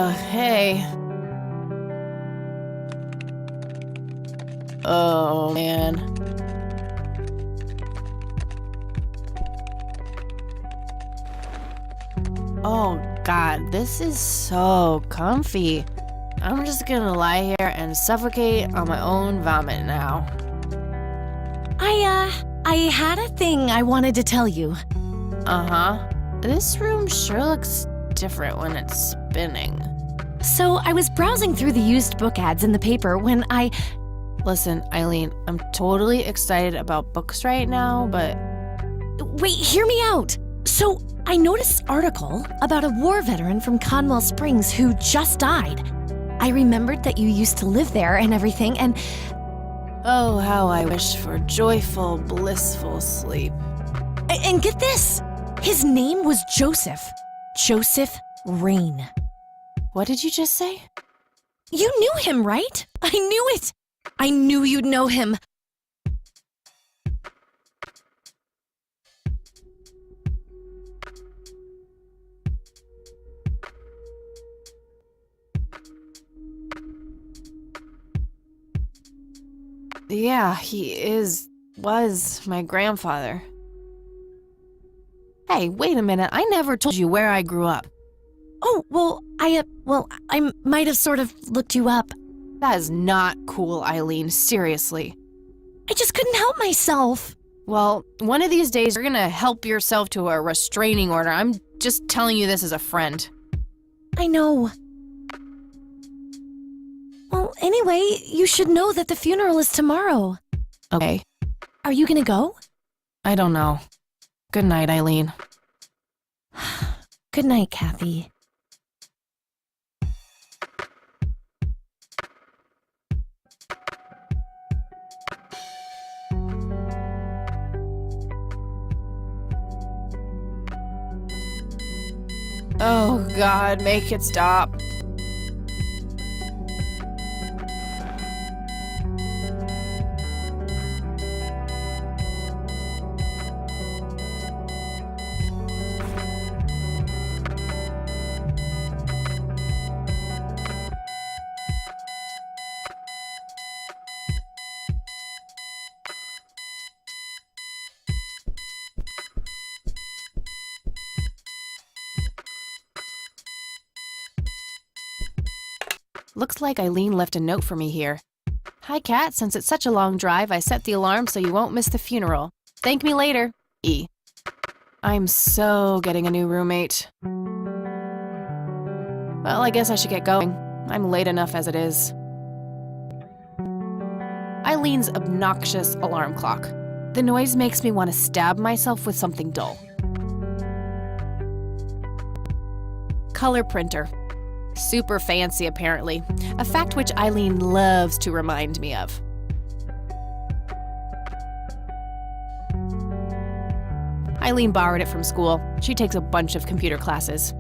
Hey. Oh, man. Oh, God, this is so comfy. I'm just gonna lie here and suffocate on my own vomit now. I had a thing I wanted to tell you. Uh-huh. This room sure looks different when it's spinning. So I was browsing through the used book ads in the paper when Listen, Eileen, I'm totally excited about books right now, but... Wait, hear me out! So, I noticed this article about a war veteran from Conwell Springs who just died. I remembered that you used to live there and everything, and... Oh, how I wish for joyful, blissful sleep. And get this! His name was Joseph. Joseph Rain. What did you just say? You knew him, right? I knew it! I knew you'd know him. Yeah, was my grandfather. Hey, wait a minute, I never told you where I grew up. Oh, well, I might have sort of looked you up. That is not cool, Eileen, seriously. I just couldn't help myself. Well, one of these days you're gonna help yourself to a restraining order. I'm just telling you this as a friend. I know. Well, anyway, you should know that the funeral is tomorrow. Okay. Are you gonna go? I don't know. Good night, Eileen. Good night, Kathy. Oh, God, make it stop. Looks like Eileen left a note for me here. Hi, Kat. Since it's such a long drive, I set the alarm so you won't miss the funeral. Thank me later. E. I'm so getting a new roommate. Well, I guess I should get going. I'm late enough as it is. Eileen's obnoxious alarm clock. The noise makes me want to stab myself with something dull. Color printer. Super fancy, apparently. A fact which Eileen loves to remind me of. Eileen borrowed it from school. She takes a bunch of computer classes.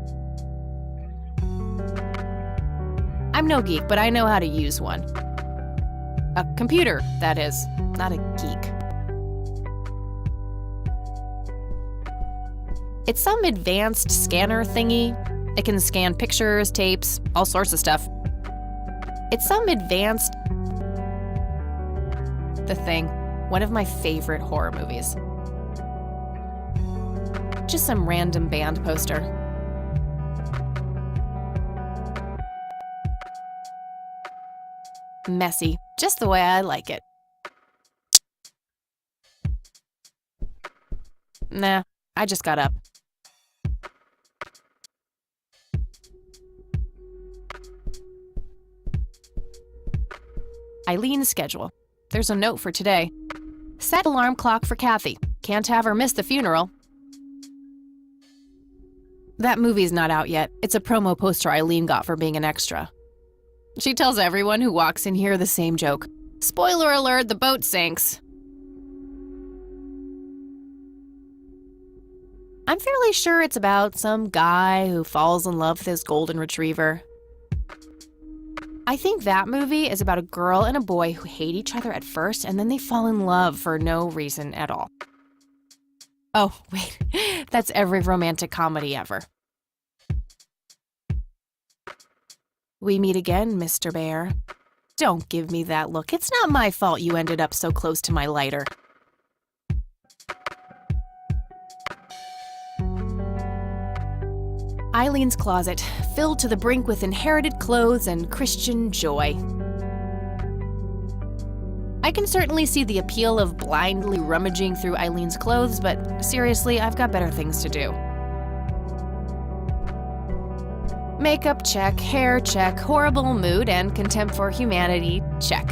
I'm no geek, but I know how to use one. A computer, that is, not a geek. It's some advanced scanner thingy. It can scan pictures, tapes, all sorts of stuff. It's some advanced... The Thing, one of my favorite horror movies. Just some random band poster. Messy, just the way I like it. Nah, I just got up. Eileen's schedule. There's a note for today. Set alarm clock for Kathy. Can't have her miss the funeral. That movie's not out yet. It's a promo poster Eileen got for being an extra. She tells everyone who walks in here the same joke. Spoiler alert, the boat sinks. I'm fairly sure it's about some guy who falls in love with his golden retriever. I think that movie is about a girl and a boy who hate each other at first and then they fall in love for no reason at all. Oh, wait, that's every romantic comedy ever. We meet again, Mr. Bear. Don't give me that look. It's not my fault you ended up so close to my lighter. Eileen's closet, filled to the brink with inherited clothes and Christian joy. I can certainly see the appeal of blindly rummaging through Eileen's clothes, but seriously, I've got better things to do. Makeup check, hair check, horrible mood and contempt for humanity check.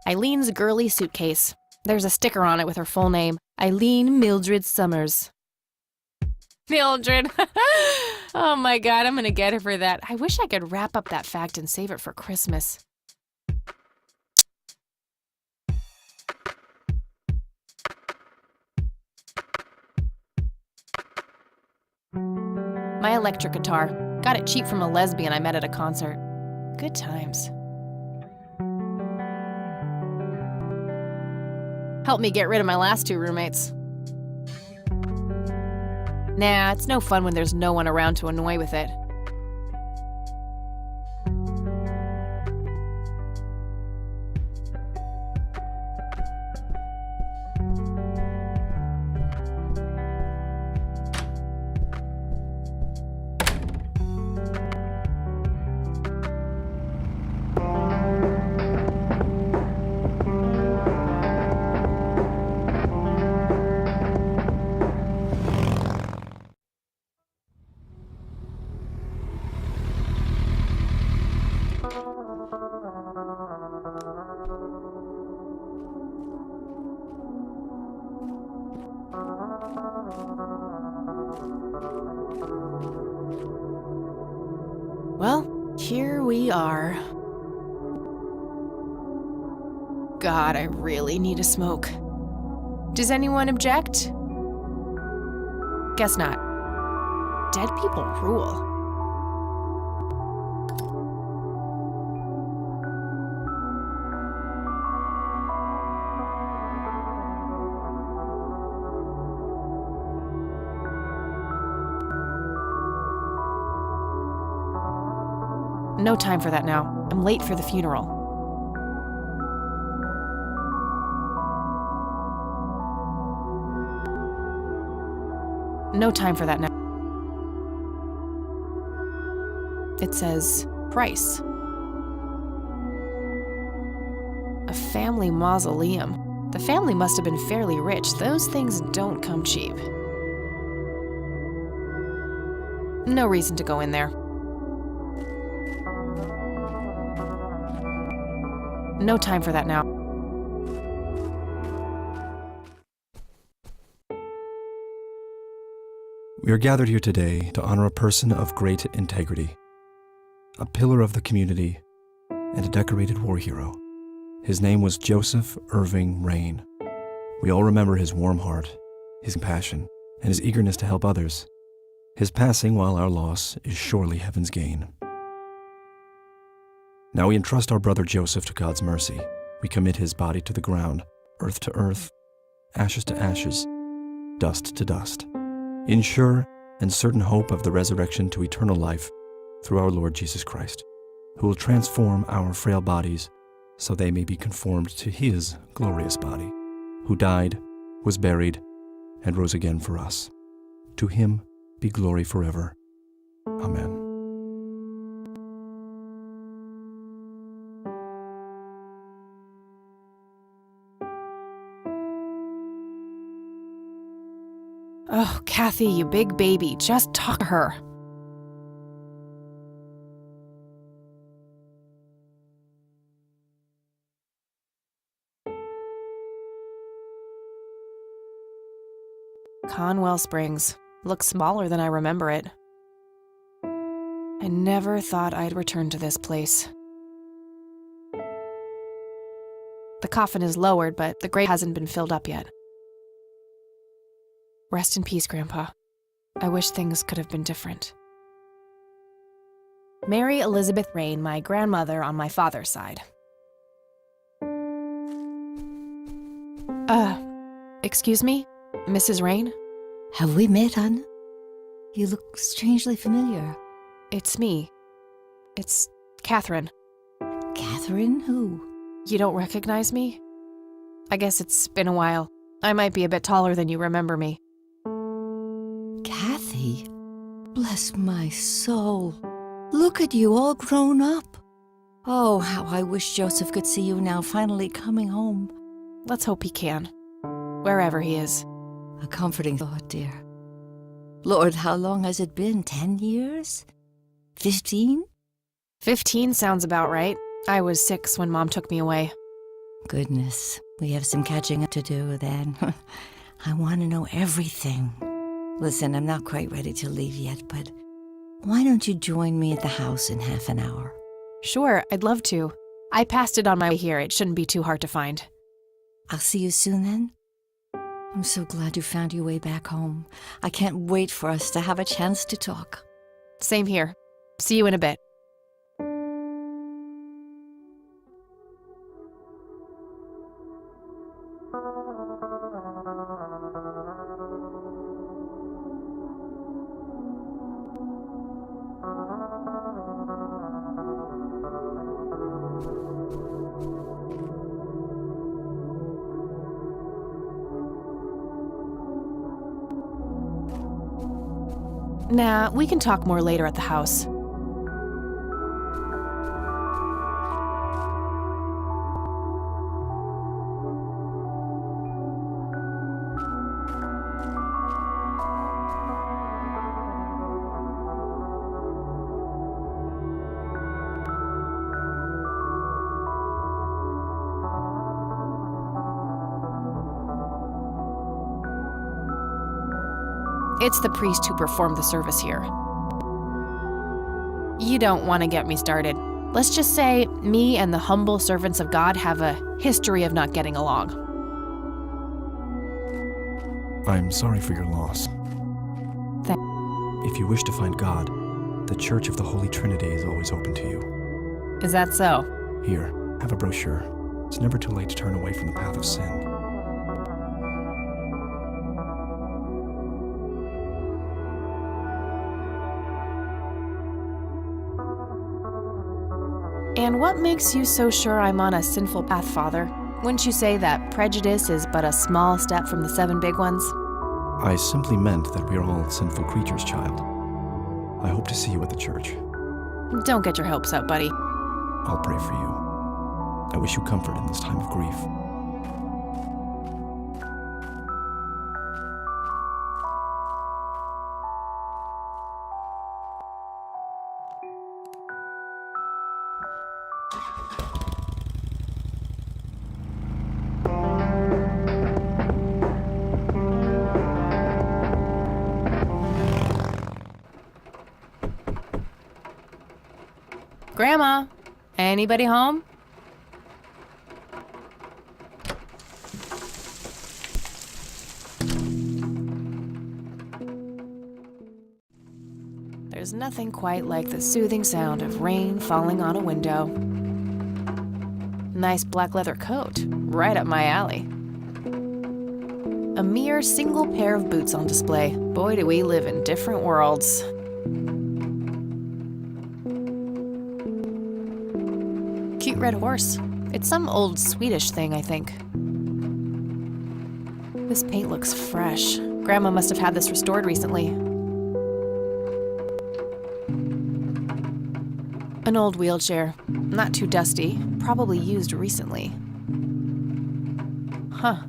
Eileen's girly suitcase. There's a sticker on it with her full name, Eileen Mildred Summers. Mildred. Oh my God, I'm gonna get her for that. I wish I could wrap up that fact and save it for Christmas. My electric guitar. Got it cheap from a lesbian I met at a concert. Good times. Helped me get rid of my last two roommates. Nah, it's no fun when there's no one around to annoy with it. Well, here we are. God, I really need a smoke. Does anyone object? Guess not. Dead people rule. No time for that now. I'm late for the funeral. No time for that now. It says price. A family mausoleum. The family must have been fairly rich. Those things don't come cheap. No reason to go in there. No time for that now. We are gathered here today to honor a person of great integrity, a pillar of the community, and a decorated war hero. His name was Joseph Irving Rain. We all remember his warm heart, his compassion, and his eagerness to help others. His passing, while our loss, is surely heaven's gain. Now we entrust our brother Joseph to God's mercy. We commit his body to the ground, earth to earth, ashes to ashes, dust to dust, in sure and certain hope of the resurrection to eternal life through our Lord Jesus Christ, who will transform our frail bodies so they may be conformed to his glorious body, who died, was buried, and rose again for us. To him be glory forever. Amen. Oh, Kathy, you big baby, just talk to her. Conwell Springs. Looks smaller than I remember it. I never thought I'd return to this place. The coffin is lowered, but the grave hasn't been filled up yet. Rest in peace, Grandpa. I wish things could have been different. Mary Elizabeth Rain, my grandmother on my father's side. Excuse me? Mrs. Rain? Have we met, Anne? You look strangely familiar. It's me. It's Catherine. Catherine? Who? You don't recognize me? I guess it's been a while. I might be a bit taller than you remember me. Kathy? Bless my soul. Look at you, all grown up. Oh, how I wish Joseph could see you now, finally coming home. Let's hope he can. Wherever he is. A comforting thought, dear. Lord, how long has it been? 10 years? 15? 15 sounds about right. I was 6 when Mom took me away. Goodness, we have some catching up to do then. I want to know everything. Listen, I'm not quite ready to leave yet, but why don't you join me at the house in half an hour? Sure, I'd love to. I passed it on my way here. It shouldn't be too hard to find. I'll see you soon then. I'm so glad you found your way back home. I can't wait for us to have a chance to talk. Same here. See you in a bit. Nah, we can talk more later at the house. It's the priest who performed the service here. You don't want to get me started. Let's just say me and the humble servants of God have a history of not getting along. I'm sorry for your loss. If you wish to find God, the Church of the Holy Trinity is always open to you. Is that so? Here, have a brochure. It's never too late to turn away from the path of sin. And what makes you so sure I'm on a sinful path, Father? Wouldn't you say that prejudice is but a small step from the 7 big ones? I simply meant that we are all sinful creatures, child. I hope to see you at the church. Don't get your hopes up, buddy. I'll pray for you. I wish you comfort in this time of grief. Grandma, anybody home? There's nothing quite like the soothing sound of rain falling on a window. Nice black leather coat, right up my alley. A mere single pair of boots on display. Boy, do we live in different worlds. Cute red horse. It's some old Swedish thing, I think. This paint looks fresh. Grandma must have had this restored recently. An old wheelchair. Not too dusty. Probably used recently. Huh.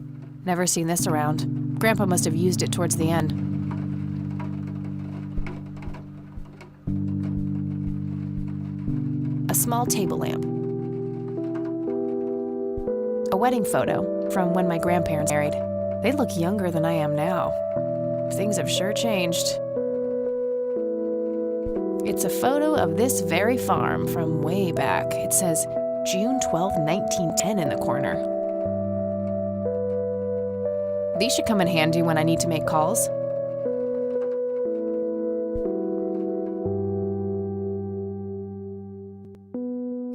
Never seen this around. Grandpa must have used it towards the end. A small table lamp. A wedding photo from when my grandparents married. They look younger than I am now. Things have sure changed. It's a photo of this very farm from way back. It says June 12, 1910 in the corner. These should come in handy when I need to make calls.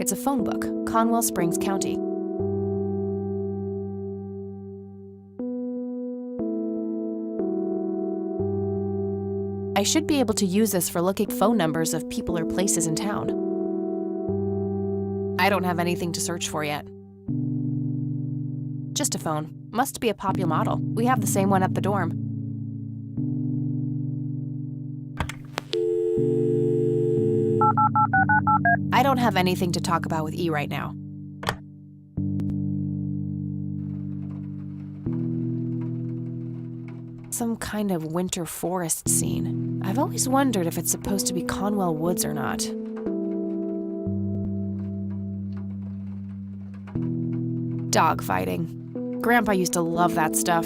It's a phone book, Conwell Springs County. I should be able to use this for looking phone numbers of people or places in town. I don't have anything to search for yet. Just a phone. Must be a popular model. We have the same one at the dorm. I don't have anything to talk about with E right now. Some kind of winter forest scene. I've always wondered if it's supposed to be Conwell Woods or not. Dogfighting. Grandpa used to love that stuff.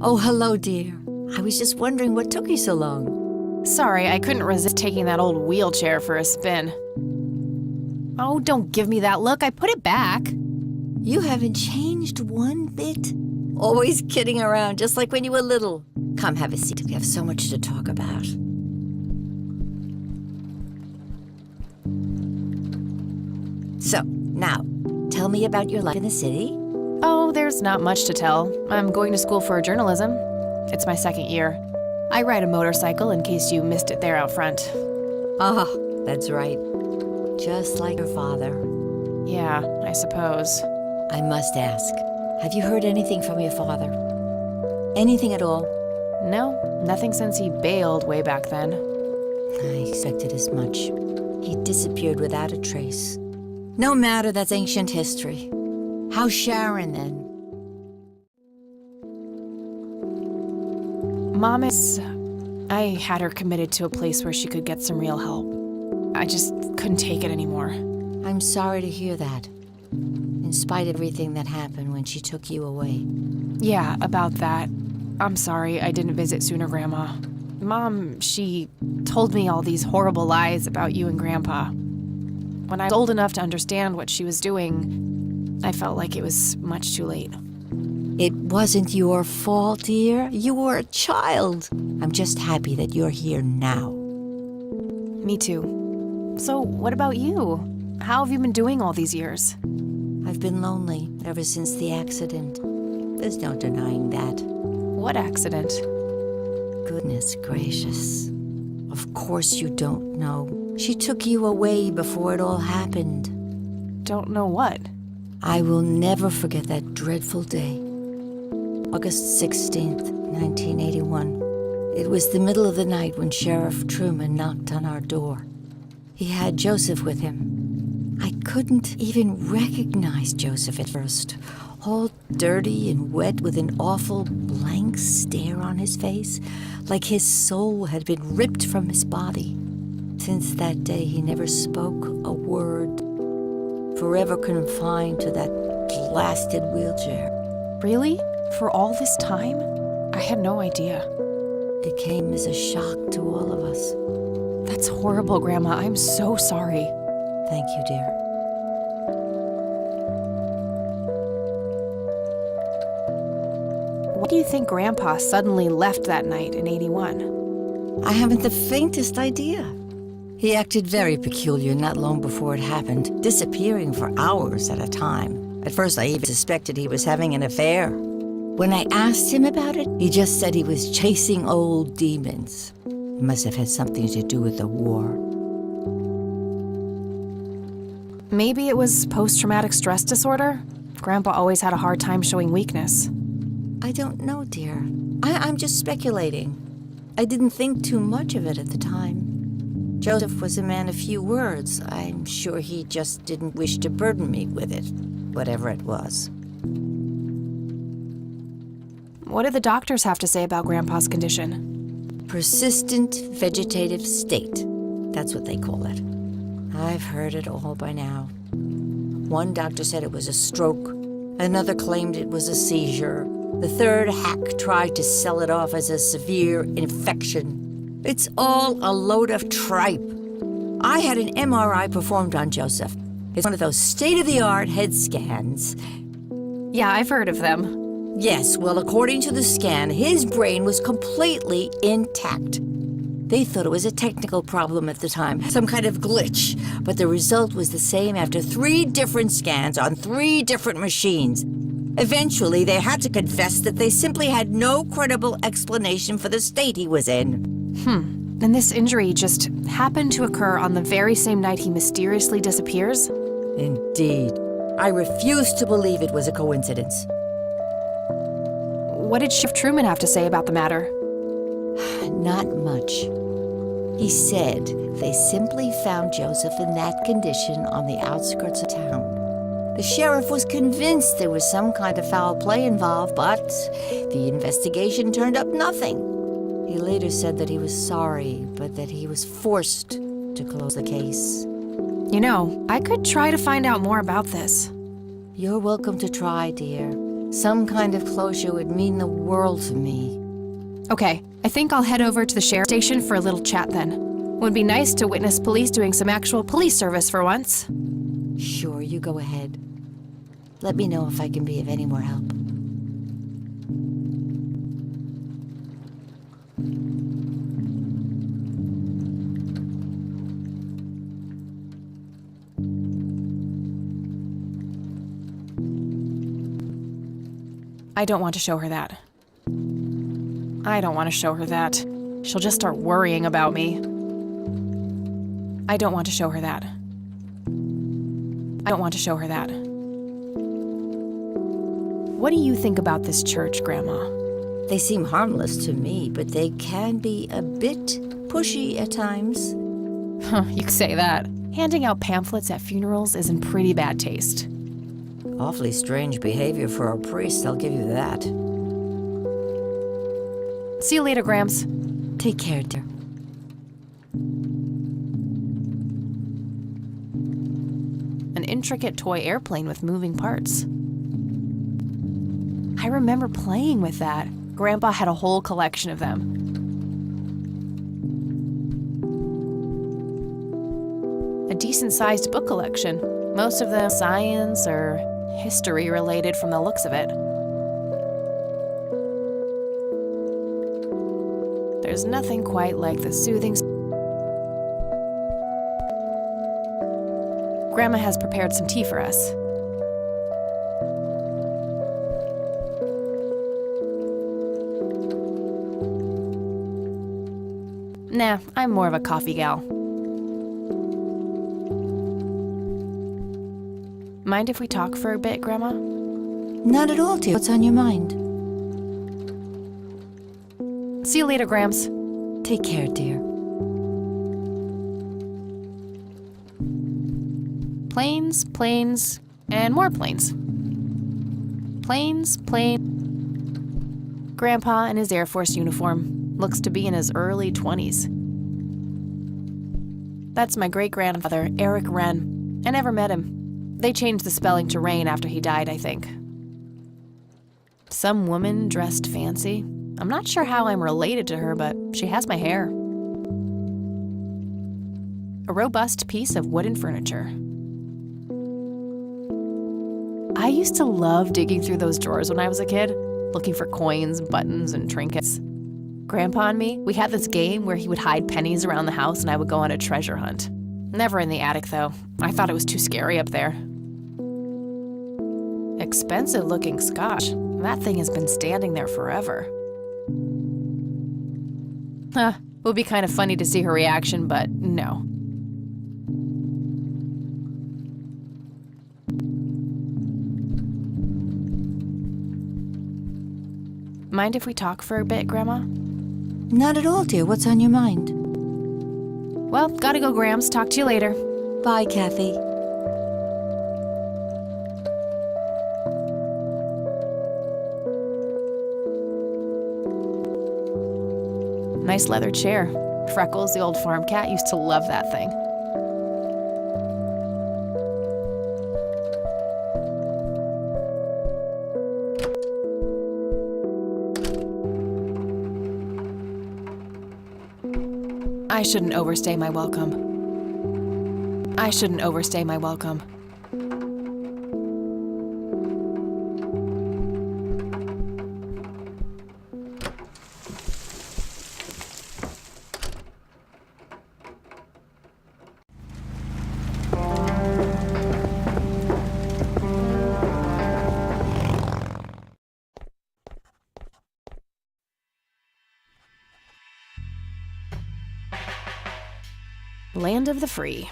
Oh, hello, dear. I was just wondering what took you so long. Sorry, I couldn't resist taking that old wheelchair for a spin. Oh, don't give me that look. I put it back. You haven't changed one bit. Always kidding around, just like when you were little. Come, have a seat. We have so much to talk about. So, now, tell me about your life in the city. Oh, there's not much to tell. I'm going to school for journalism. It's my second year. I ride a motorcycle in case you missed it there out front. Oh, that's right. Just like your father. Yeah, I suppose. I must ask, have you heard anything from your father? Anything at all? No, nothing since he bailed way back then. I expected as much. He disappeared without a trace. No matter, that's ancient history. How's Sharon, then? Mom is... I had her committed to a place where she could get some real help. I just couldn't take it anymore. I'm sorry to hear that. In spite of everything that happened when she took you away. Yeah, about that. I'm sorry I didn't visit sooner, Grandma. Mom, she told me all these horrible lies about you and Grandpa. When I was old enough to understand what she was doing, I felt like it was much too late. It wasn't your fault, dear. You were a child. I'm just happy that you're here now. Me too. So, what about you? How have you been doing all these years? I've been lonely ever since the accident. There's no denying that. What accident? Goodness gracious. Of course you don't know. She took you away before it all happened. Don't know what? I will never forget that dreadful day. August 16th, 1981. It was the middle of the night when Sheriff Truman knocked on our door. He had Joseph with him. I couldn't even recognize Joseph at first. All dirty and wet with an awful blank stare on his face, like his soul had been ripped from his body. Since that day, he never spoke a word, forever confined to that blasted wheelchair. Really? For all this time? I had no idea. It came as a shock to all of us. That's horrible, Grandma. I'm so sorry. Thank you, dear. Why do you think Grandpa suddenly left that night in '81? I haven't the faintest idea. He acted very peculiar not long before it happened, disappearing for hours at a time. At first, I even suspected he was having an affair. When I asked him about it, he just said he was chasing old demons. It must have had something to do with the war. Maybe it was post-traumatic stress disorder? Grandpa always had a hard time showing weakness. I don't know, dear. I'm just speculating. I didn't think too much of it at the time. Joseph was a man of few words. I'm sure he just didn't wish to burden me with it, whatever it was. What did the doctors have to say about Grandpa's condition? Persistent vegetative state. That's what they call it. I've heard it all by now. One doctor said it was a stroke. Another claimed it was a seizure. The third hack tried to sell it off as a severe infection. It's all a load of tripe. I had an MRI performed on Joseph. It's one of those state-of-the-art head scans. Yeah, I've heard of them. Yes, well, according to the scan, his brain was completely intact. They thought it was a technical problem at the time, some kind of glitch, but the result was the same after 3 different scans on 3 different machines. Eventually, they had to confess that they simply had no credible explanation for the state he was in. And this injury just happened to occur on the very same night he mysteriously disappears? Indeed. I refuse to believe it was a coincidence. What did Chief Truman have to say about the matter? Not much. He said they simply found Joseph in that condition on the outskirts of town. The sheriff was convinced there was some kind of foul play involved, but the investigation turned up nothing. He later said that he was sorry, but that he was forced to close the case. You know, I could try to find out more about this. You're welcome to try, dear. Some kind of closure would mean the world to me. Okay, I think I'll head over to the sheriff's station for a little chat then. Would be nice to witness police doing some actual police service for once. Sure, you go ahead. Let me know if I can be of any more help. I don't want to show her that. I don't want to show her that. She'll just start worrying about me. I don't want to show her that. I don't want to show her that. What do you think about this church, Grandma? They seem harmless to me, but they can be a bit pushy at times. You could say that. Handing out pamphlets at funerals is in pretty bad taste. Awfully strange behavior for a priest, I'll give you that. See you later, Grams. Take care, dear. An intricate toy airplane with moving parts. I remember playing with that. Grandpa had a whole collection of them. A decent-sized book collection. Most of them science or history related from the looks of it. There's nothing quite like the soothing... Grandma has prepared some tea for us. Nah, I'm more of a coffee gal. Mind if we talk for a bit, Grandma? Not at all, dear. What's on your mind? See you later, Grams. Take care, dear. Planes, planes, and more planes. Planes, plane. Grandpa in his Air Force uniform looks to be in his early 20s. That's my great-grandfather, Eric Wren. I never met him. They changed the spelling to Rain after he died, I think. Some woman dressed fancy. I'm not sure how I'm related to her, but she has my hair. A robust piece of wooden furniture. I used to love digging through those drawers when I was a kid, looking for coins, buttons, and trinkets. Grandpa and me, we had this game where he would hide pennies around the house and I would go on a treasure hunt. Never in the attic, though. I thought it was too scary up there. Expensive-looking scotch. That thing has been standing there forever. It would be kind of funny to see her reaction, but no. Mind if we talk for a bit, Grandma? Not at all, dear. What's on your mind? Well, gotta go, Grams. Talk to you later. Bye, Kathy. Nice leather chair. Freckles, the old farm cat, used to love that thing. I shouldn't overstay my welcome. I shouldn't overstay my welcome. Land of the free.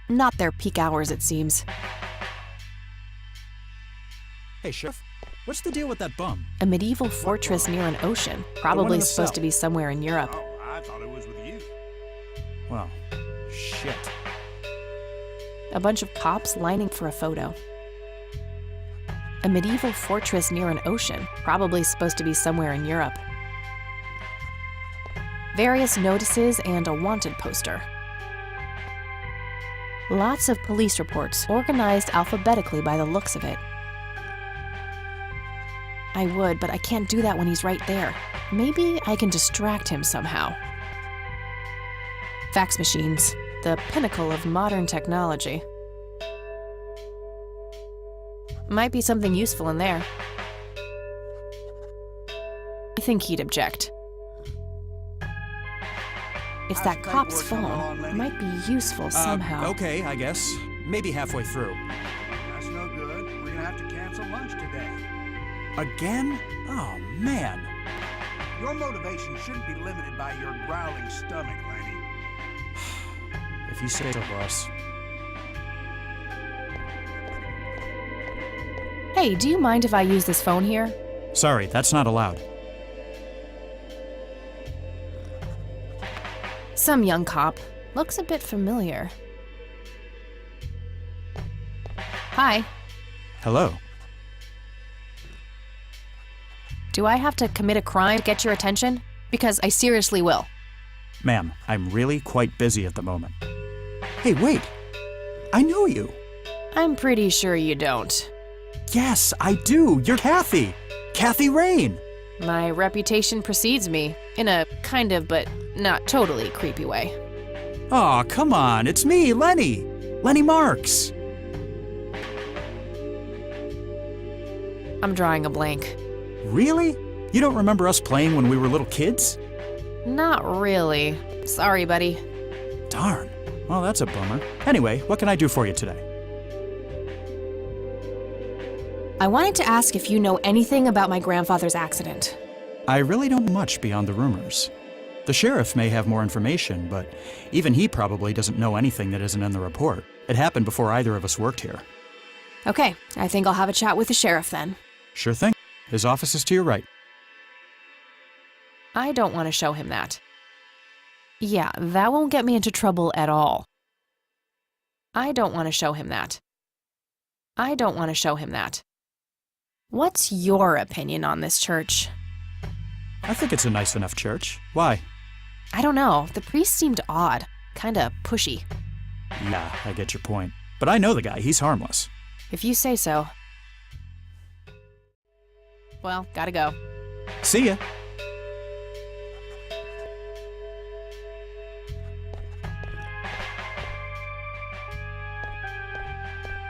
Not their peak hours, it seems. Hey, Sheriff, what's the deal with that bum? A medieval fortress near an ocean, probably in the supposed cell. to be somewhere in Europe. Oh, I thought it was with you. Well, shit. A bunch of cops lining for a photo. A medieval fortress near an ocean, probably supposed to be somewhere in Europe. Various notices and a wanted poster. Lots of police reports, organized alphabetically by the looks of it. I would, but I can't do that when he's right there. Maybe I can distract him somehow. Fax machines, the pinnacle of modern technology. Might be something useful in there. I think he'd object. It's that cop's phone. It might be useful somehow. Okay, I guess. Maybe halfway through. That's no good. We're gonna have to cancel lunch today. Again? Oh, man. Your motivation shouldn't be limited by your growling stomach, Lenny. If you say so, boss. Hey, do you mind if I use this phone here? Sorry, that's not allowed. Some young cop. Looks a bit familiar. Hi. Hello. Do I have to commit a crime to get your attention? Because I seriously will. Ma'am, I'm really quite busy at the moment. Hey, wait! I know you! I'm pretty sure you don't. Yes, I do! You're Kathy! Kathy Rain! My reputation precedes me, in a kind of but not totally creepy way. Aw, come on, it's me, Lenny! Lenny Marks! I'm drawing a blank. Really? You don't remember us playing when we were little kids? Not really. Sorry, buddy. Darn. Well, that's a bummer. Anyway, what can I do for you today? I wanted to ask if you know anything about my grandfather's accident. I really don't know much beyond the rumors. The sheriff may have more information, but even he probably doesn't know anything that isn't in the report. It happened before either of us worked here. Okay, I think I'll have a chat with the sheriff then. Sure thing. His office is to your right. I don't want to show him that. Yeah, that won't get me into trouble at all. I don't want to show him that. I don't want to show him that. What's your opinion on this church? I think it's a nice enough church. Why? I don't know. The priest seemed odd. Kinda pushy. Yeah, I get your point. But I know the guy. He's harmless. If you say so. Well, gotta go. See ya.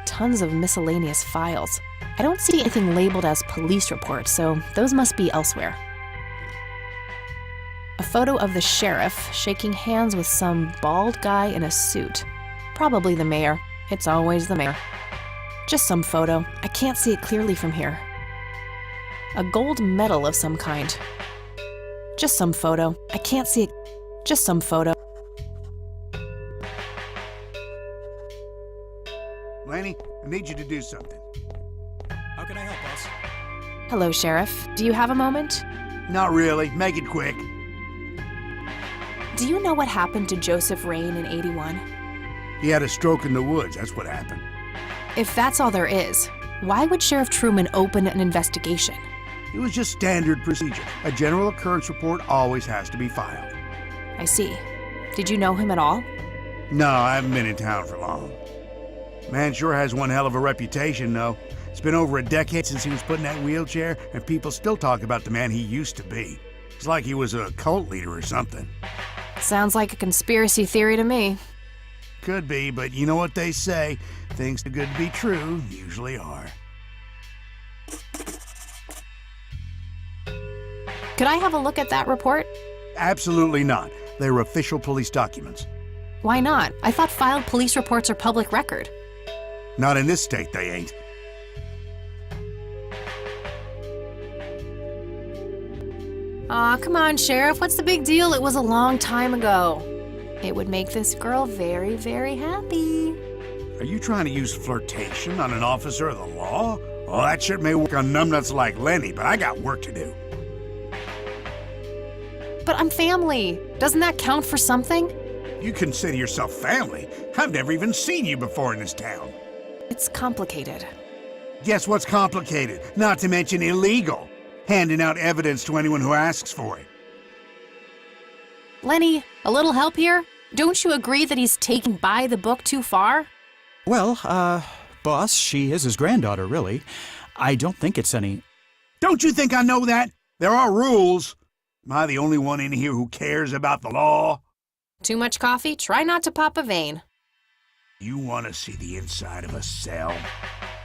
Tons of miscellaneous files. I don't see anything labeled as police reports, so those must be elsewhere. A photo of the sheriff shaking hands with some bald guy in a suit. Probably the mayor. It's always the mayor. Just some photo. I can't see it clearly from here. A gold medal of some kind. Just some photo. I can't see it. Just some photo. Lenny, I need you to do something. How can I help, boss? Hello, Sheriff. Do you have a moment? Not really. Make it quick. Do you know what happened to Joseph Rain in '81? He had a stroke in the woods. That's what happened. If that's all there is, why would Sheriff Truman open an investigation? It was just standard procedure. A general occurrence report always has to be filed. I see. Did you know him at all? No, I haven't been in town for long. Man sure has one hell of a reputation, though. It's been over a decade since he was put in that wheelchair, and people still talk about the man he used to be. It's like he was a cult leader or something. Sounds like a conspiracy theory to me. Could be, but you know what they say. Things too good to be true usually are. Could I have a look at that report? Absolutely not. They're official police documents. Why not? I thought filed police reports are public record. Not in this state, they ain't. Aw, come on, Sheriff. What's the big deal? It was a long time ago. It would make this girl very, very happy. Are you trying to use flirtation on an officer of the law? Well, that shit may work on numbnuts like Lenny, but I got work to do. But I'm family. Doesn't that count for something? You consider yourself family? I've never even seen you before in this town. It's complicated. Guess what's complicated? Not to mention illegal. Handing out evidence to anyone who asks for it. Lenny, a little help here? Don't you agree that he's taking by the book too far? Well, boss, she is his granddaughter, really. I don't think it's any... Don't you think I know that? There are rules. Am I the only one in here who cares about the law? Too much coffee? Try not to pop a vein. You want to see the inside of a cell?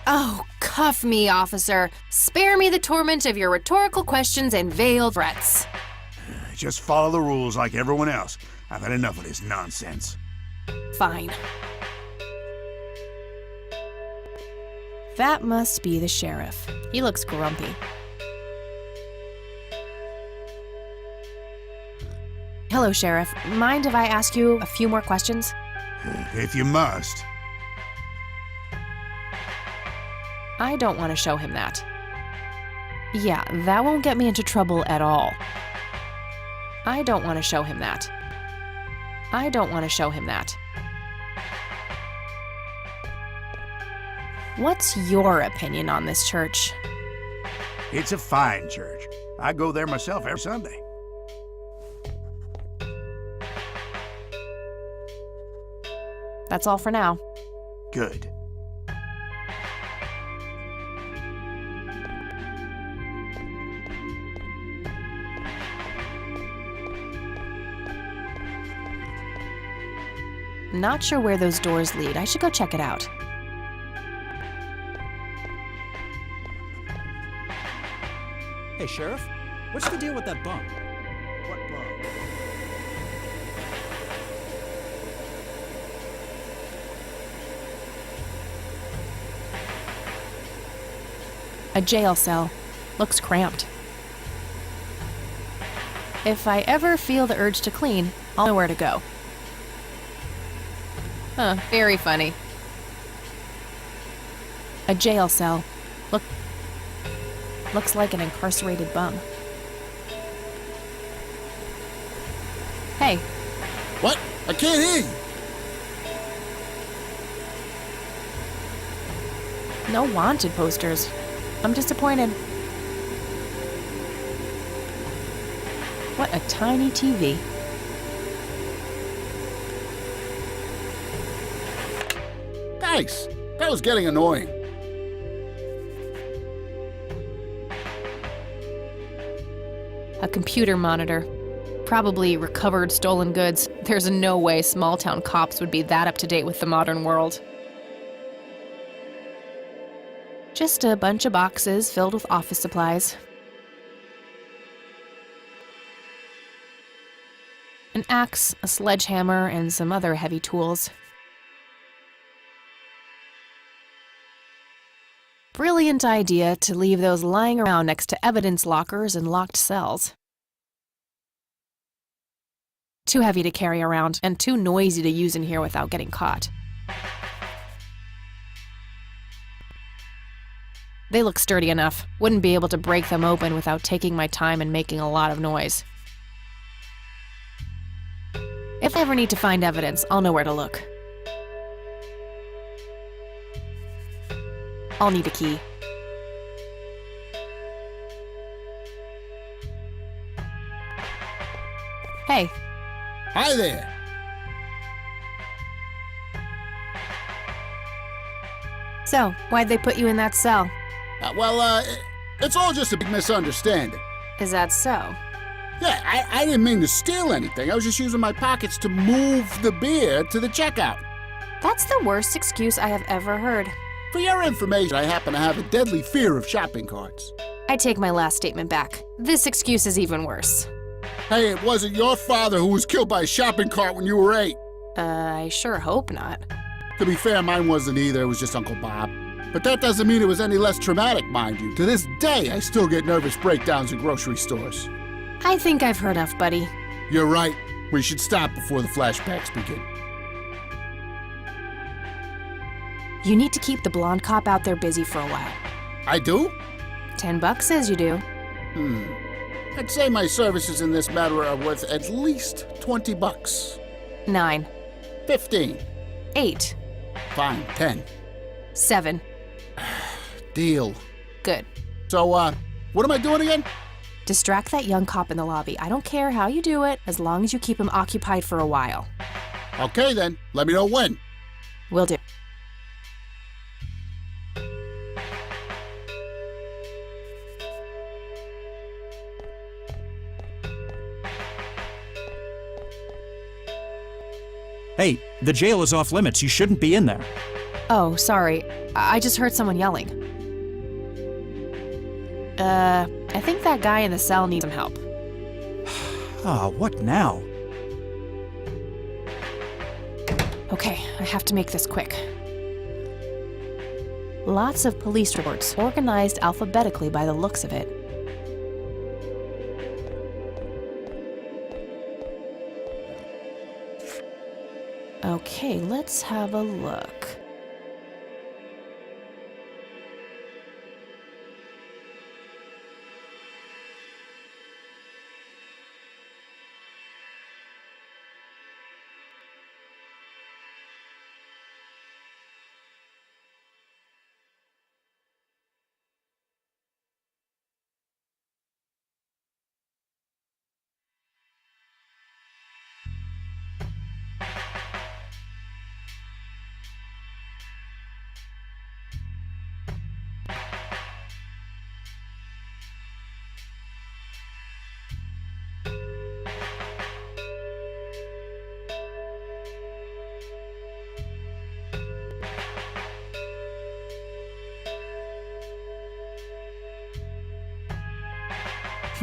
Oh, cuff me, officer. Spare me the torment of your rhetorical questions and veiled threats. Just follow the rules like everyone else. I've had enough of this nonsense. Fine. That must be the sheriff. He looks grumpy. Hello, Sheriff. Mind if I ask you a few more questions? If you must. I don't want to show him that. Yeah, that won't get me into trouble at all. I don't want to show him that. I don't want to show him that. What's your opinion on this church? It's a fine church. I go there myself every Sunday. That's all for now. Good. Not sure where those doors lead. I should go check it out. Hey, Sheriff, what's the deal with that bum? What bum? A jail cell. Looks cramped. If I ever feel the urge to clean, I'll know where to go. Huh, very funny. A jail cell. Looks like an incarcerated bum. Hey. What? I can't hear you. No wanted posters. I'm disappointed. What a tiny TV. Thanks. That was getting annoying. A computer monitor. Probably recovered stolen goods. There's no way small-town cops would be that up-to-date with the modern world. Just a bunch of boxes filled with office supplies. An axe, a sledgehammer, and some other heavy tools. Brilliant idea to leave those lying around next to evidence lockers and locked cells. Too heavy to carry around, and too noisy to use in here without getting caught. They look sturdy enough. Wouldn't be able to break them open without taking my time and making a lot of noise. If I ever need to find evidence, I'll know where to look. I'll need a key. Hey. Hi there. So, why'd they put you in that cell? It's all just a big misunderstanding. Is that so? Yeah, I didn't mean to steal anything. I was just using my pockets to move the beer to the checkout. That's the worst excuse I have ever heard. For your information, I happen to have a deadly fear of shopping carts. I take my last statement back. This excuse is even worse. Hey, it wasn't your father who was killed by a shopping cart when you were 8. I sure hope not. To be fair, mine wasn't either. It was just Uncle Bob. But that doesn't mean it was any less traumatic, mind you. To this day, I still get nervous breakdowns in grocery stores. I think I've heard enough, buddy. You're right. We should stop before the flashbacks begin. You need to keep the blonde cop out there busy for a while. I do? $10 says you do. I'd say my services in this matter are worth at least $20. 9, 15. 8, Fine, 10. 7. Deal. Good. So, what am I doing again? Distract that young cop in the lobby. I don't care how you do it, as long as you keep him occupied for a while. Okay then, let me know when. Will do. Hey, the jail is off limits. You shouldn't be in there. Oh, sorry. I just heard someone yelling. I think that guy in the cell needs some help. Ah, what now? Okay, I have to make this quick. Lots of police reports, organized alphabetically by the looks of it. Okay, let's have a look.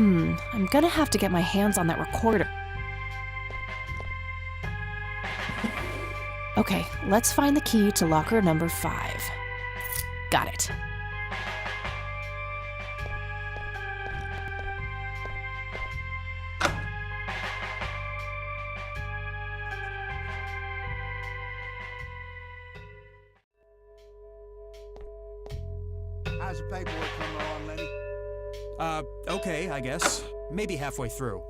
I'm gonna have to get my hands on that recorder. Okay, let's find the key to locker number 5. Got it. How's the paperwork coming along, Lenny? Okay, I guess. Maybe halfway through.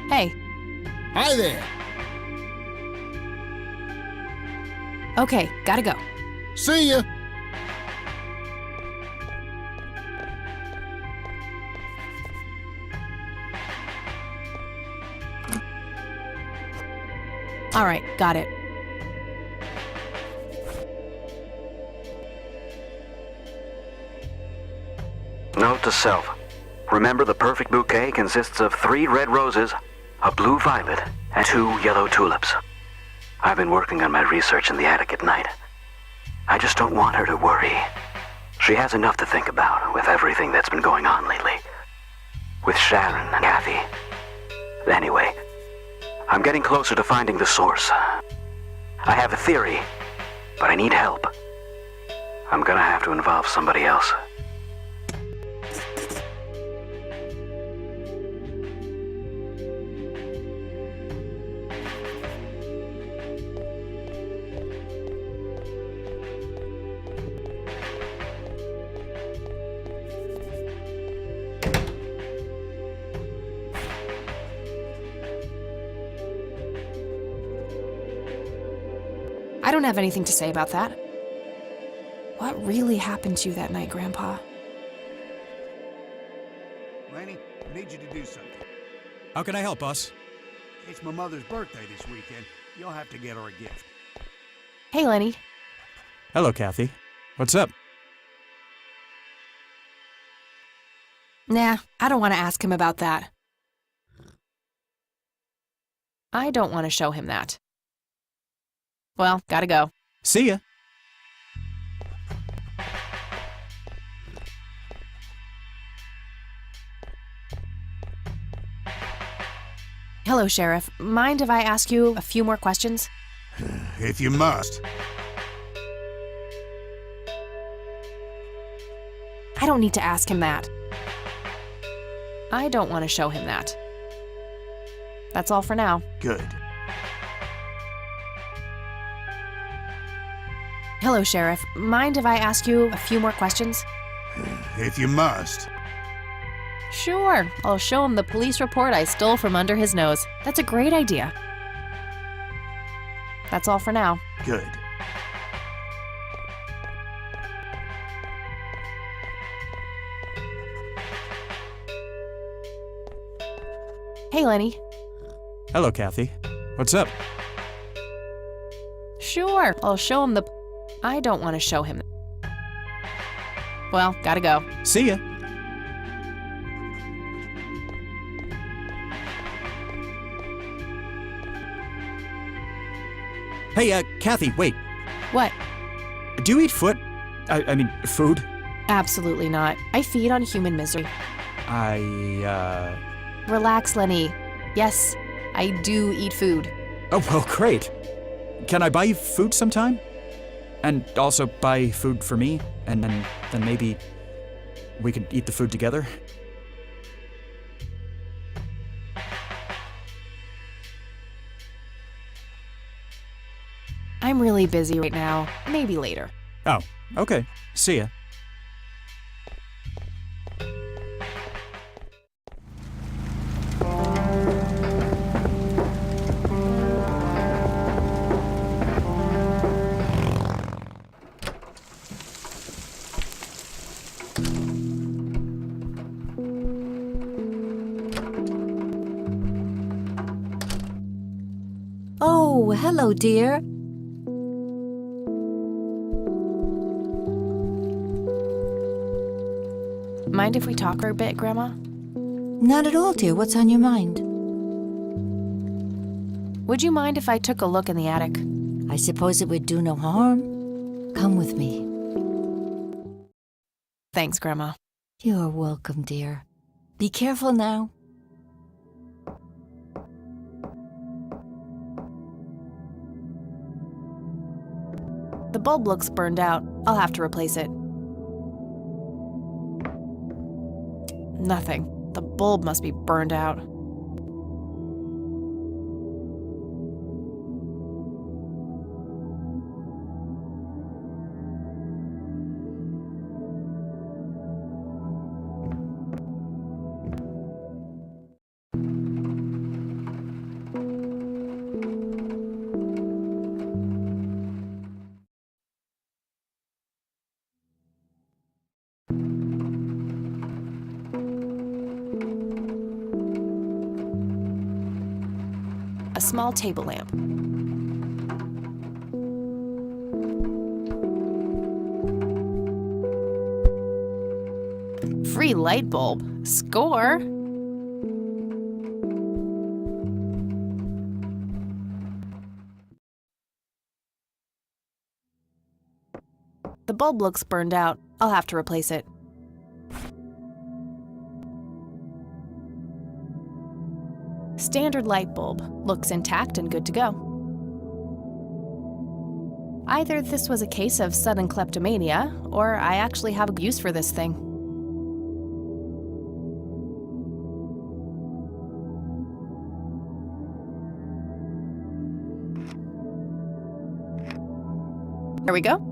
Hey. Hi there. Okay, gotta go. See ya. All right, got it. Note to self. Remember, the perfect bouquet consists of 3 red roses, a blue violet, and 2 yellow tulips. I've been working on my research in the attic at night. I just don't want her to worry. She has enough to think about with everything that's been going on lately. With Sharon and Kathy. Anyway, I'm getting closer to finding the source. I have a theory, but I need help. I'm gonna have to involve somebody else. I don't have anything to say about that. What really happened to you that night, Grandpa? Lenny, I need you to do something. How can I help, boss? It's my mother's birthday this weekend. You'll have to get her a gift. Hey, Lenny. Hello, Kathy. What's up? Nah, I don't want to ask him about that. I don't want to show him that. Well, gotta go. See ya. Hello, Sheriff. Mind if I ask you a few more questions? If you must. I don't need to ask him that. I don't want to show him that. That's all for now. Good. Hello, Sheriff. Mind if I ask you a few more questions? If you must. Sure. I'll show him the police report I stole from under his nose. That's a great idea. That's all for now. Good. Hey, Lenny. Hello, Kathy. What's up? Sure. I'll show him the... I don't want to show him. Well, gotta go. See ya. Hey, Kathy, wait. What? Do you eat foot? I mean, food? Absolutely not. I feed on human misery. Relax, Lenny. Yes, I do eat food. Oh, well, great. Can I buy you food sometime? And also buy food for me? And then maybe we could eat the food together? I'm really busy right now. Maybe later. Oh, okay. See ya. Oh, hello, dear. Mind if we talk for a bit, Grandma? Not at all, dear. What's on your mind? Would you mind if I took a look in the attic? I suppose it would do no harm. Come with me. Thanks, Grandma. You're welcome, dear. Be careful now. The bulb looks burned out. I'll have to replace it. Nothing. The bulb must be burned out. A small table lamp. Free light bulb. Score! The bulb looks burned out. I'll have to replace it. Standard light bulb. Looks intact and good to go. Either this was a case of sudden kleptomania, or I actually have a use for this thing. There we go.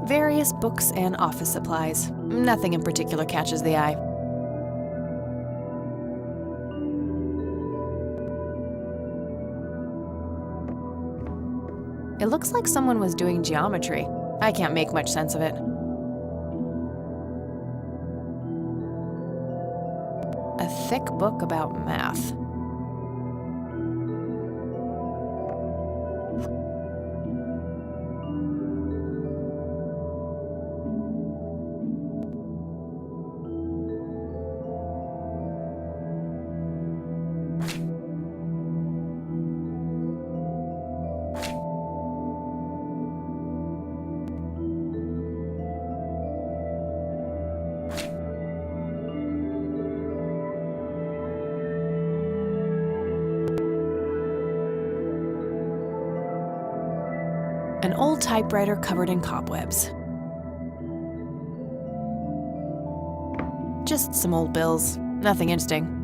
Various books and office supplies. Nothing in particular catches the eye. It looks like someone was doing geometry. I can't make much sense of it. A thick book about math. An old typewriter covered in cobwebs. Just some old bills. Nothing interesting.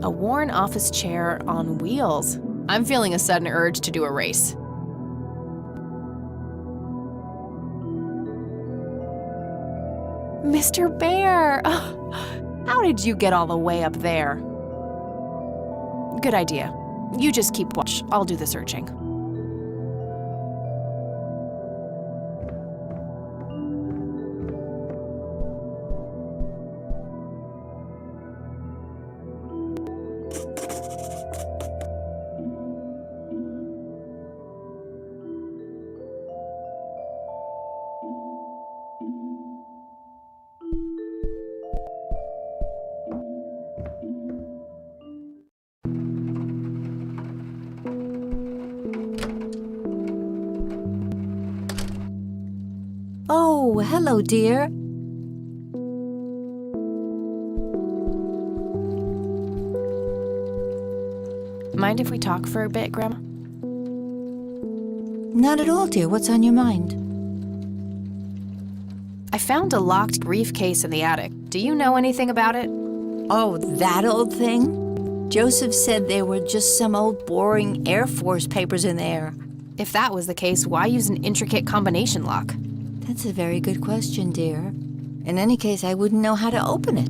A worn office chair on wheels. I'm feeling a sudden urge to do a race. Mr. Bear! How did you get all the way up there? Good idea. You just keep watch. I'll do the searching. Oh, hello, dear. Mind if we talk for a bit, Grandma? Not at all, dear. What's on your mind? I found a locked briefcase in the attic. Do you know anything about it? Oh, that old thing? Joseph said there were just some old boring Air Force papers in there. If that was the case, why use an intricate combination lock? That's a very good question, dear. In any case, I wouldn't know how to open it.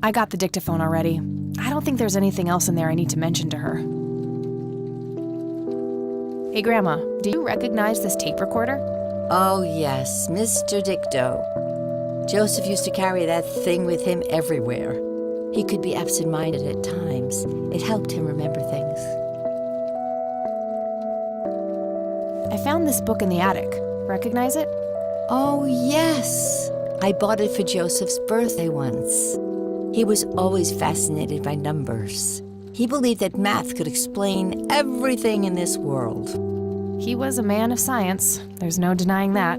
I got the dictaphone already. I don't think there's anything else in there I need to mention to her. Hey, Grandma, do you recognize this tape recorder? Oh, yes, Mr. Dicto. Joseph used to carry that thing with him everywhere. He could be absent-minded at times. It helped him remember things. I found this book in the attic. Recognize it? Oh, yes. I bought it for Joseph's birthday once. He was always fascinated by numbers. He believed that math could explain everything in this world. He was a man of science. There's no denying that.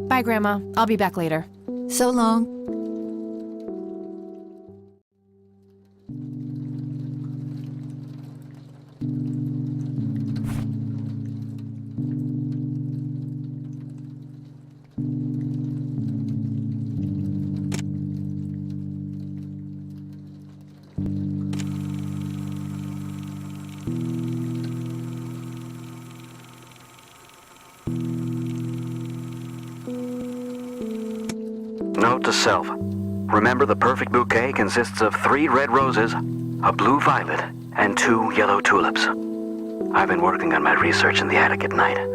Bye, Grandma. I'll be back later. So long. Note to self. Remember, the perfect bouquet consists of 3 red roses, a blue violet, and 2 yellow tulips. I've been working on my research in the attic at night.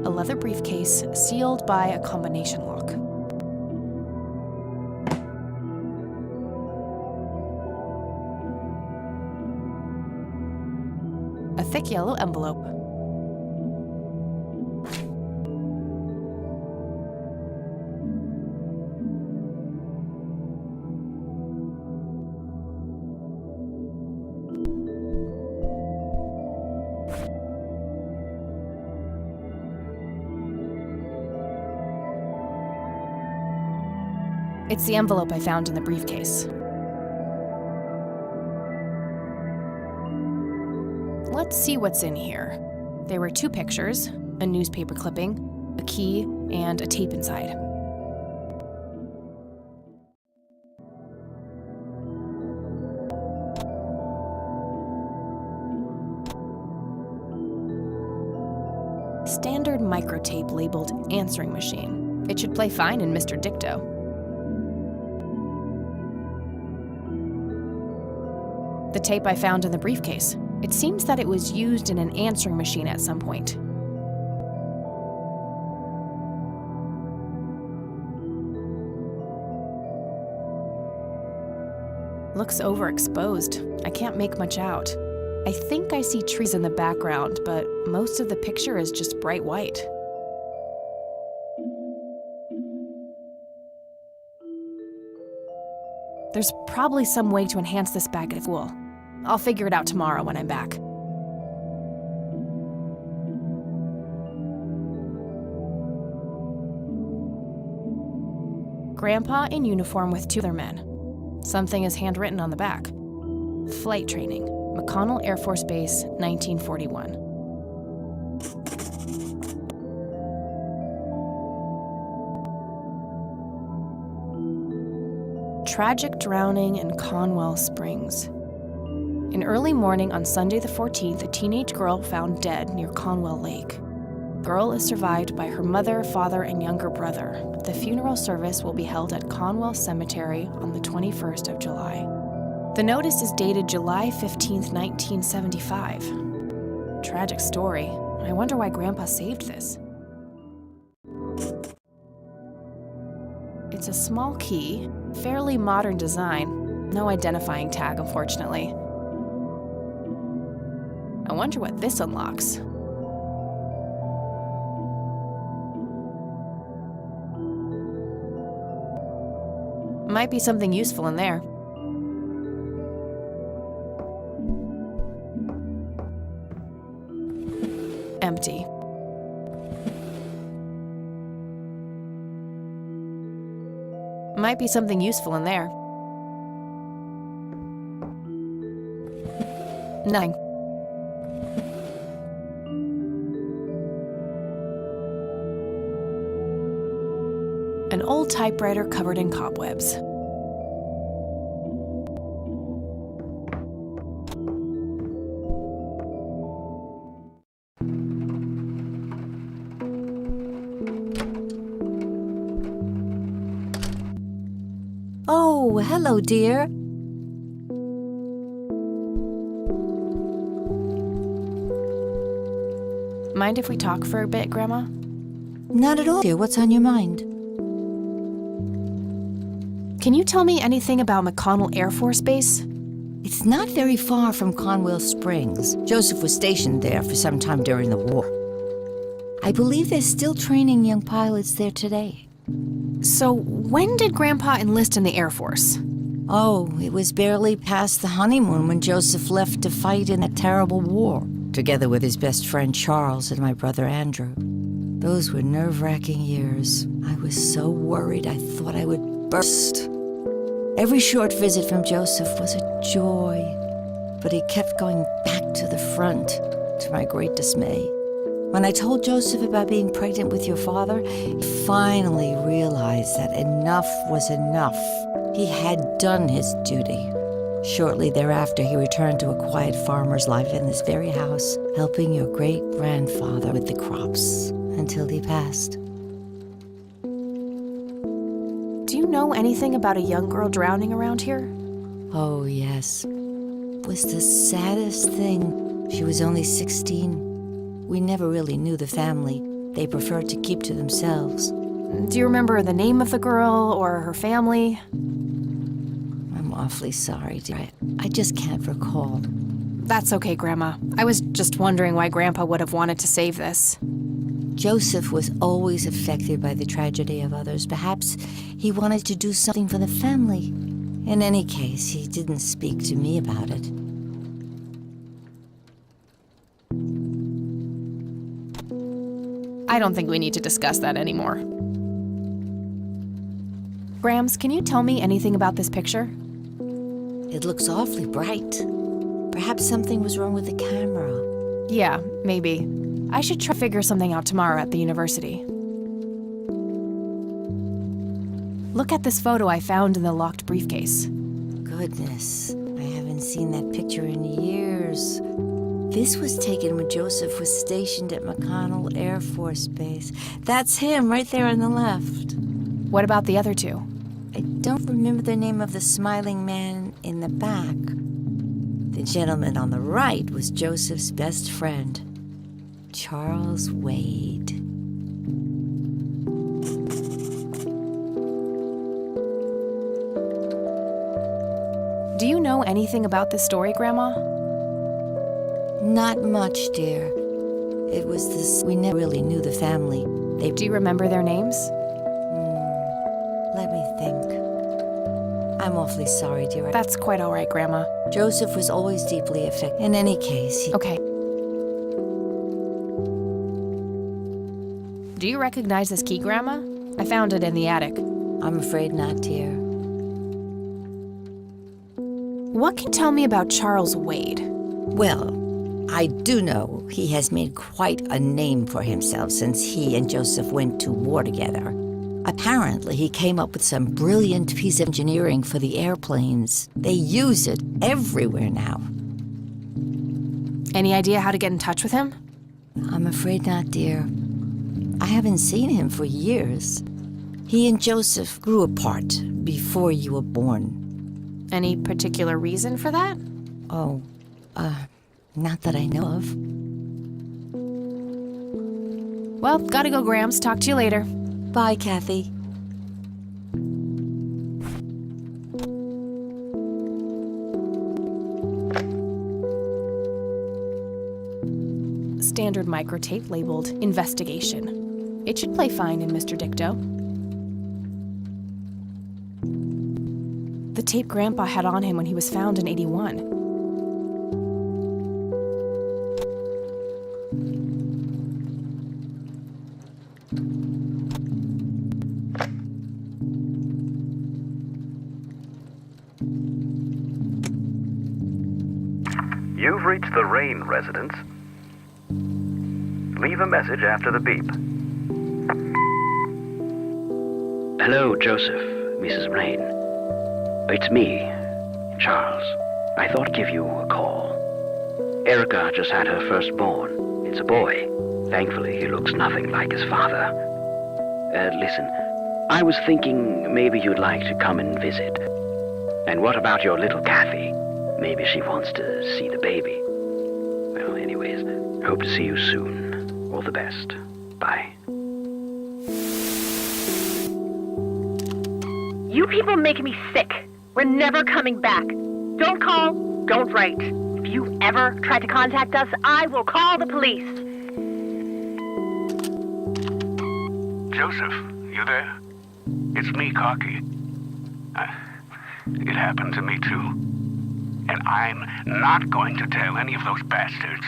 a leather briefcase sealed by a combination lock. A thick yellow envelope. It's the envelope I found in the briefcase. Let's see what's in here. There were 2 pictures, a newspaper clipping, a key, and a tape inside. Standard microtape labeled answering machine. It should play fine in Mr. Dicto. The tape I found in the briefcase. It seems that it was used in an answering machine at some point. Looks overexposed. I can't make much out. I think I see trees in the background, but most of the picture is just bright white. There's probably some way to enhance this back at school. I'll figure it out tomorrow when I'm back. Grandpa in uniform with 2 other men. Something is handwritten on the back. Flight training, McConnell Air Force Base, 1941. Tragic drowning in Conwell Springs. In early morning on Sunday the 14th, a teenage girl found dead near Conwell Lake. Girl is survived by her mother, father, and younger brother. The funeral service will be held at Conwell Cemetery on the 21st of July. The notice is dated July 15th, 1975. Tragic story. I wonder why Grandpa saved this. It's a small key, fairly modern design. No identifying tag, unfortunately. I wonder what this unlocks. Might be something useful in there. Empty. Might be something useful in there. Nothing. An old typewriter covered in cobwebs. Oh, hello, dear. Mind if we talk for a bit, Grandma? Not at all, dear. What's on your mind? Can you tell me anything about McConnell Air Force Base? It's not very far from Conwell Springs. Joseph was stationed there for some time during the war. I believe they're still training young pilots there today. So, when did Grandpa enlist in the Air Force? Oh, it was barely past the honeymoon when Joseph left to fight in a terrible war, together with his best friend Charles and my brother Andrew. Those were nerve-wracking years. I was so worried I thought I would burst. Every short visit from Joseph was a joy, but he kept going back to the front, to my great dismay. When I told Joseph about being pregnant with your father, he finally realized that enough was enough. He had done his duty. Shortly thereafter, he returned to a quiet farmer's life in this very house, helping your great-grandfather with the crops until he passed. Do you know anything about a young girl drowning around here? Oh, yes. It was the saddest thing. She was only 16. We never really knew the family. they preferred to keep to themselves. Do you remember the name of the girl or her family? I'm awfully sorry, dear. I just can't recall. That's okay, Grandma. I was just wondering why Grandpa would have wanted to save this. Joseph was always affected by the tragedy of others. Perhaps he wanted to do something for the family. In any case, he didn't speak to me about it. I don't think we need to discuss that anymore. Grams, can you tell me anything about this picture? It looks awfully bright. Perhaps something was wrong with the camera. Yeah, maybe. I should try to figure something out tomorrow at the university. Look at this photo I found in the locked briefcase. Goodness, I haven't seen that picture in years. This was taken when Joseph was stationed at McConnell Air Force Base. That's him right there on the left. What about the other two? I don't remember the name of the smiling man in the back. The gentleman on the right was Joseph's best friend, Charles Wade. Do you know anything about this story, Grandma? Not much, dear. It was this. We never really knew the family. Do you remember their names? Let me think. I'm awfully sorry, dear. That's quite all right, Grandma. Joseph was always deeply affected. In any case, he... Okay. Do you recognize this key, Grandma? I found it in the attic. I'm afraid not, dear. What can you tell me about Charles Wade? Well, I do know he has made quite a name for himself since he and Joseph went to war together. Apparently, he came up with some brilliant piece of engineering for the airplanes. They use it everywhere now. Any idea how to get in touch with him? I'm afraid not, dear. I haven't seen him for years. He and Joseph grew apart before you were born. Any particular reason for that? Oh, not that I know of. Well, gotta go, Grams. Talk to you later. Bye, Kathy. Standard microtape labeled Investigation. It should play fine in Mr. Dicto. The tape Grandpa had on him when he was found in '81. You've reached the Rain residence. Leave a message after the beep. Hello, Joseph, Mrs. Rain. It's me, Charles. I thought I'd give you a call. Erica just had her firstborn. It's a boy. Thankfully, he looks nothing like his father. Listen, I was thinking maybe you'd like to come and visit. And what about your little Kathy? Maybe she wants to see the baby. Well, anyways, hope to see you soon. All the best. Bye. You people make me sick. We're never coming back. Don't call, don't write. If you ever try to contact us, I will call the police. Joseph, you there? It's me, Cocky. It happened to me, too. And I'm not going to tell any of those bastards.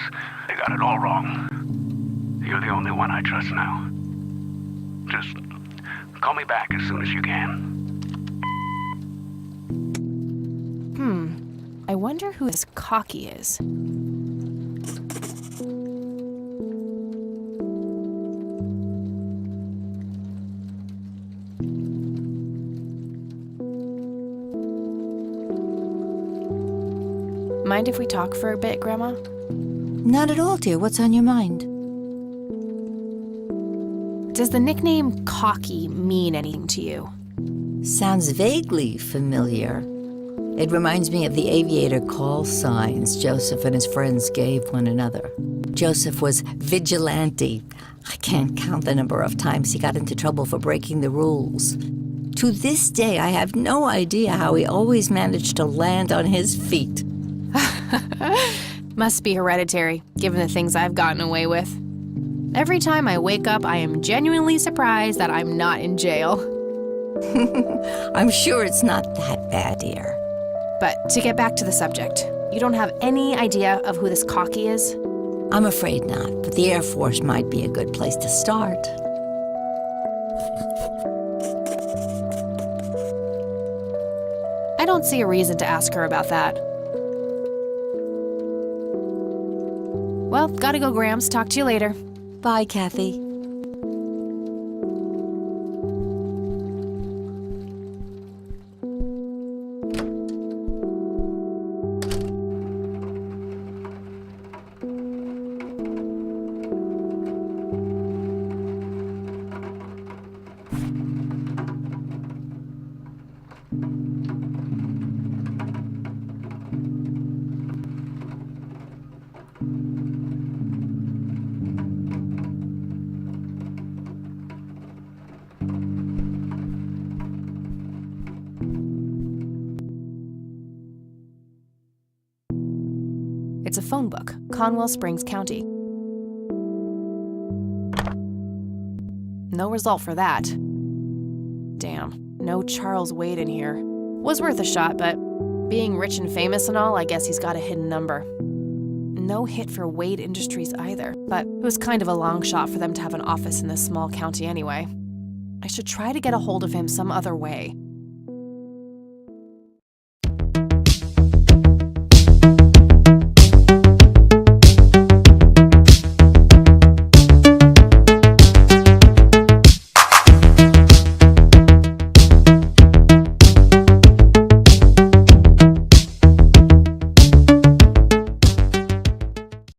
They got it all wrong. You're the only one I trust now. Just call me back as soon as you can. I wonder who this Cocky is. Mind if we talk for a bit, Grandma? Not at all, dear. What's on your mind? Does the nickname Cocky mean anything to you? Sounds vaguely familiar. It reminds me of the aviator call signs Joseph and his friends gave one another. Joseph was vigilante, I can't count the number of times he got into trouble for breaking the rules. To this day, I have no idea how he always managed to land on his feet. Must be hereditary, given the things I've gotten away with. Every time I wake up, I am genuinely surprised that I'm not in jail. I'm sure it's not that bad, dear. But to get back to the subject, you don't have any idea of who this cocky is? I'm afraid not, but the Air Force might be a good place to start. I don't see a reason to ask her about that. Well, gotta go, Grams. Talk to you later. Bye, Kathy. It's a phone book, Conwell Springs County. No result for that. Damn, no Charles Wade in here. Was worth a shot, but being rich and famous and all, I guess he's got a hidden number. No hit for Wade Industries either, but it was kind of a long shot for them to have an office in this small county anyway. I should try to get a hold of him some other way.